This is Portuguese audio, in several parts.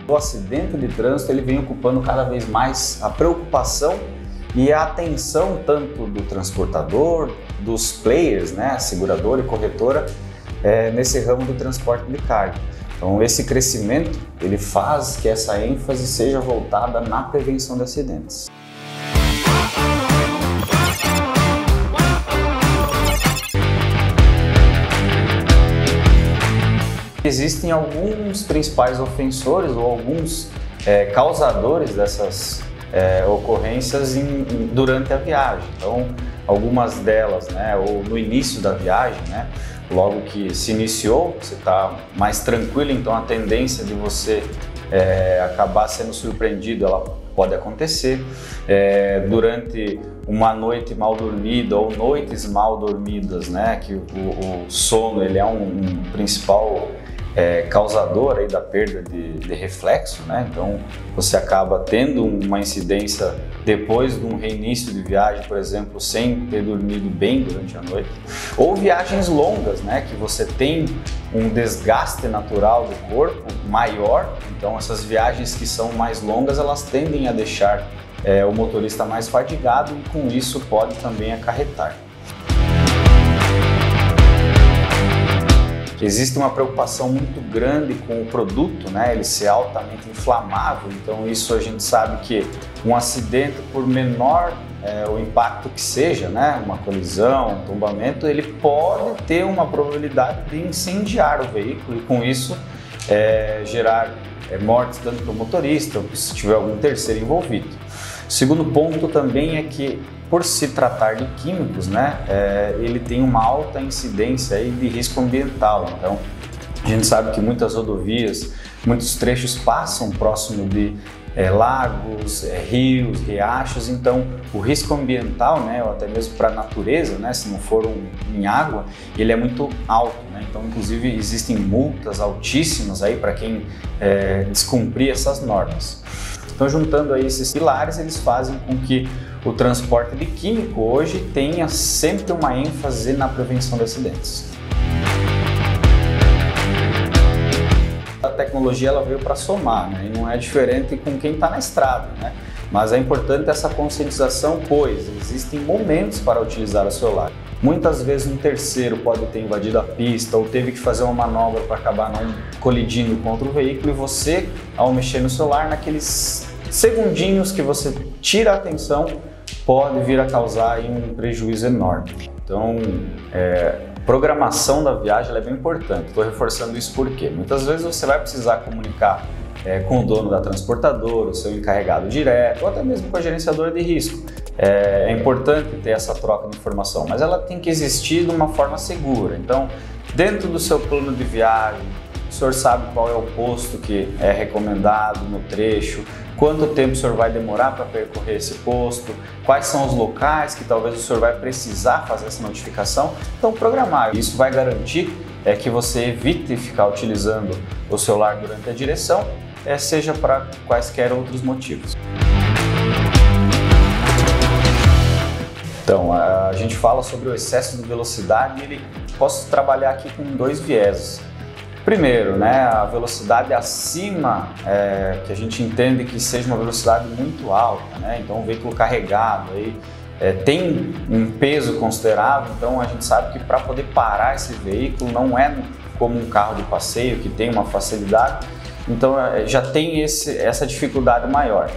O acidente de trânsito ele vem ocupando cada vez mais a preocupação e a atenção tanto do transportador, dos players, né, seguradora e corretora, nesse ramo do transporte de carga. Então esse crescimento ele faz que essa ênfase seja voltada na prevenção de acidentes. Existem alguns principais ofensores ou alguns causadores dessas ocorrências durante a viagem. Então, algumas delas, né, ou no início da viagem, né, logo que se iniciou, você está mais tranquilo, então a tendência de você acabar sendo surpreendido, ela pode acontecer. Durante uma noite mal dormida ou noites mal dormidas, né, que o sono ele é um principal causador aí da perda de reflexo, né? Então você acaba tendo uma incidência depois de um reinício de viagem, por exemplo, sem ter dormido bem durante a noite, ou viagens longas, né? Que você tem um desgaste natural do corpo maior, então essas viagens que são mais longas, elas tendem a deixar o motorista mais fadigado e com isso pode também acarretar. Existe uma preocupação muito grande com o produto, né? Ele ser altamente inflamável, então isso a gente sabe que um acidente, por menor o impacto que seja, né? Uma colisão, um tombamento, ele pode ter uma probabilidade de incendiar o veículo e com isso gerar mortes tanto para o motorista ou se tiver algum terceiro envolvido. O segundo ponto também é que, por se tratar de químicos, né, ele tem uma alta incidência aí de risco ambiental. Então, a gente sabe que muitas rodovias, muitos trechos passam próximo de lagos, rios, riachos, então o risco ambiental, né, ou até mesmo para a natureza, né, se não for em água, ele é muito alto, né? Então, inclusive, existem multas altíssimas aí para quem descumprir essas normas. Então, juntando aí esses pilares, eles fazem com que o transporte de químico hoje tenha sempre uma ênfase na prevenção de acidentes. A tecnologia ela veio para somar, né? E não é diferente com quem está na estrada, né? Mas é importante essa conscientização, pois existem momentos para utilizar o celular. Muitas vezes um terceiro pode ter invadido a pista ou teve que fazer uma manobra para acabar não colidindo contra o veículo e você, ao mexer no celular, naqueles segundinhos que você tira a atenção, pode vir a causar aí um prejuízo enorme. Então, programação da viagem ela é bem importante. Estou reforçando isso porque muitas vezes você vai precisar comunicar com o dono da transportadora, o seu encarregado direto, ou até mesmo com a gerenciadora de risco. É importante ter essa troca de informação, mas ela tem que existir de uma forma segura. Então, dentro do seu plano de viagem, o senhor sabe qual é o posto que é recomendado no trecho, quanto tempo o senhor vai demorar para percorrer esse posto, quais são os locais que talvez o senhor vai precisar fazer essa notificação. Então, programar. Isso vai garantir que você evite ficar utilizando o celular durante a direção, seja para quaisquer outros motivos. Então, a gente fala sobre o excesso de velocidade e ele posso trabalhar aqui com dois vieses. Primeiro, né, a velocidade acima, que a gente entende que seja uma velocidade muito alta, né? Então, um veículo carregado aí, tem um peso considerável, então a gente sabe que para poder parar esse veículo não é como um carro de passeio que tem uma facilidade, então já tem essa dificuldade maior.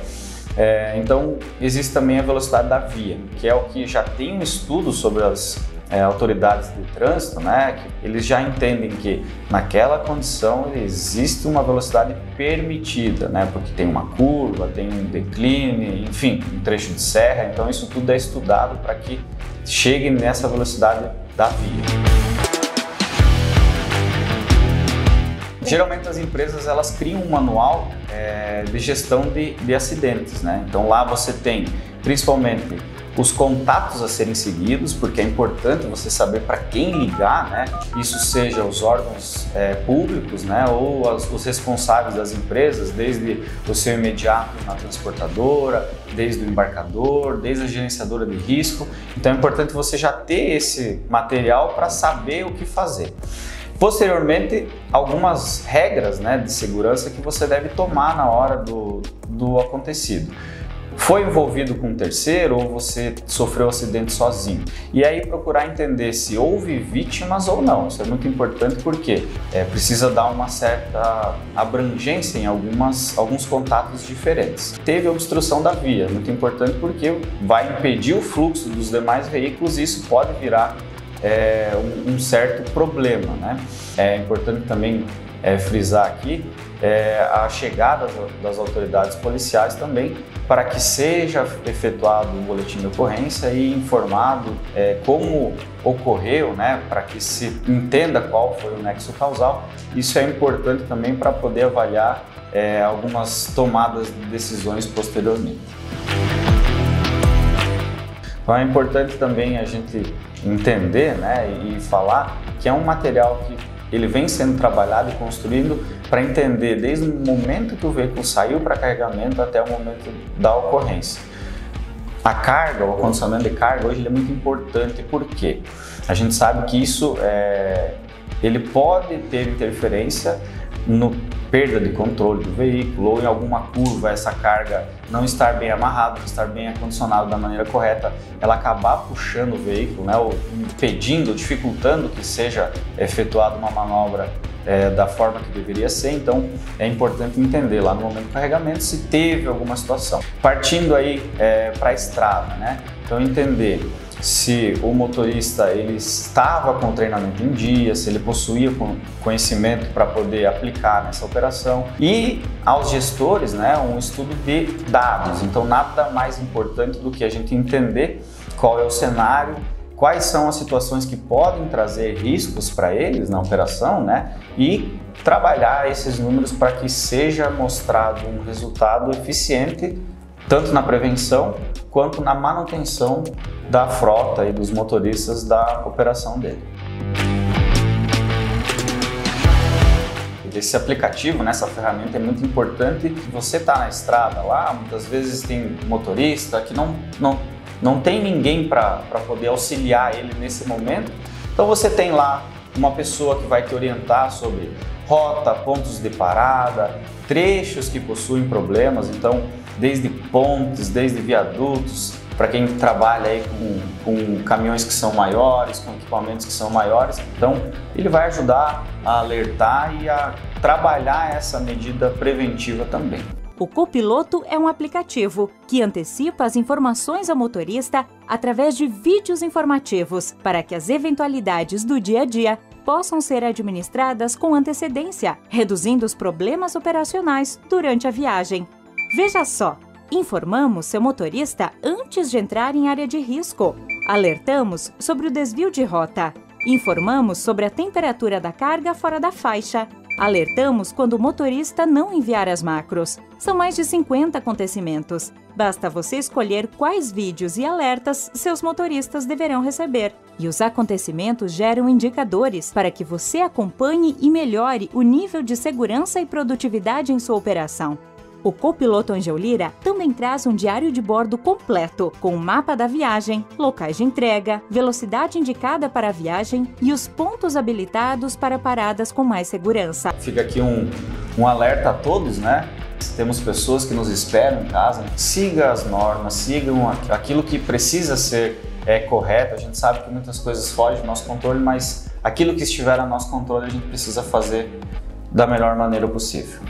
Então, existe também a velocidade da via, que é o que já tem um estudo sobre as autoridades de trânsito, né, que eles já entendem que naquela condição existe uma velocidade permitida, né, porque tem uma curva, tem um decline, enfim, um trecho de serra, então isso tudo é estudado para que chegue nessa velocidade da via. Geralmente as empresas elas criam um manual de gestão de acidentes, né? Então lá você tem principalmente os contatos a serem seguidos, porque é importante você saber para quem ligar, né? Isso seja os órgãos públicos, né? Ou os responsáveis das empresas, desde o seu imediato na transportadora, desde o embarcador, desde a gerenciadora de risco. Então é importante você já ter esse material para saber o que fazer. Posteriormente, algumas regras, né, de segurança que você deve tomar na hora do acontecido. Foi envolvido com um terceiro ou você sofreu um acidente sozinho? E aí procurar entender se houve vítimas ou não. Isso é muito importante porque precisa dar uma certa abrangência em alguns contatos diferentes. Teve obstrução da via, muito importante porque vai impedir o fluxo dos demais veículos e isso pode virar um certo problema, né? É importante também frisar aqui a chegada das autoridades policiais também para que seja efetuado um boletim de ocorrência e informado como ocorreu, né, para que se entenda qual foi o nexo causal. Isso é importante também para poder avaliar algumas tomadas de decisões posteriormente. Então é importante também a gente entender, né, e falar que é um material que ele vem sendo trabalhado e construído para entender desde o momento que o veículo saiu para carregamento até o momento da ocorrência. A carga, o acondicionamento de carga hoje ele é muito importante porque a gente sabe que isso ele pode ter interferência no perda de controle do veículo ou em alguma curva essa carga não estar bem amarrada, não estar bem acondicionada da maneira correta, ela acabar puxando o veículo, né, ou impedindo, dificultando que seja efetuada uma manobra da forma que deveria ser. Então é importante entender lá no momento do carregamento se teve alguma situação. Partindo aí para a estrada, né? Então entender se o motorista ele estava com o treinamento em dia, se ele possuía conhecimento para poder aplicar nessa operação, e aos gestores, né, um estudo de dados. Então nada mais importante do que a gente entender qual é o cenário, quais são as situações que podem trazer riscos para eles na operação, né, e trabalhar esses números para que seja mostrado um resultado eficiente tanto na prevenção quanto na manutenção da frota e dos motoristas da operação dele. Esse aplicativo, essa ferramenta é muito importante. Você está na estrada lá, muitas vezes tem motorista que não tem ninguém para poder auxiliar ele nesse momento. Então você tem lá uma pessoa que vai te orientar sobre rota, pontos de parada, trechos que possuem problemas, então desde pontes, desde viadutos, para quem trabalha aí com caminhões que são maiores, com equipamentos que são maiores. Então ele vai ajudar a alertar e a trabalhar essa medida preventiva também. O Copiloto é um aplicativo que antecipa as informações ao motorista através de vídeos informativos para que as eventualidades do dia a dia possam ser administradas com antecedência, reduzindo os problemas operacionais durante a viagem. Veja só, informamos seu motorista antes de entrar em área de risco, alertamos sobre o desvio de rota, informamos sobre a temperatura da carga fora da faixa, alertamos quando o motorista não enviar as macros. São mais de 50 acontecimentos. Basta você escolher quais vídeos e alertas seus motoristas deverão receber. E os acontecimentos geram indicadores para que você acompanhe e melhore o nível de segurança e produtividade em sua operação. O Copiloto Angel Lira também traz um diário de bordo completo, com o mapa da viagem, locais de entrega, velocidade indicada para a viagem e os pontos habilitados para paradas com mais segurança. Fica aqui um alerta a todos, né? Temos pessoas que nos esperam em casa. Siga as normas, sigam aquilo que precisa ser correto. A gente sabe que muitas coisas fogem do nosso controle, mas aquilo que estiver a nosso controle a gente precisa fazer da melhor maneira possível.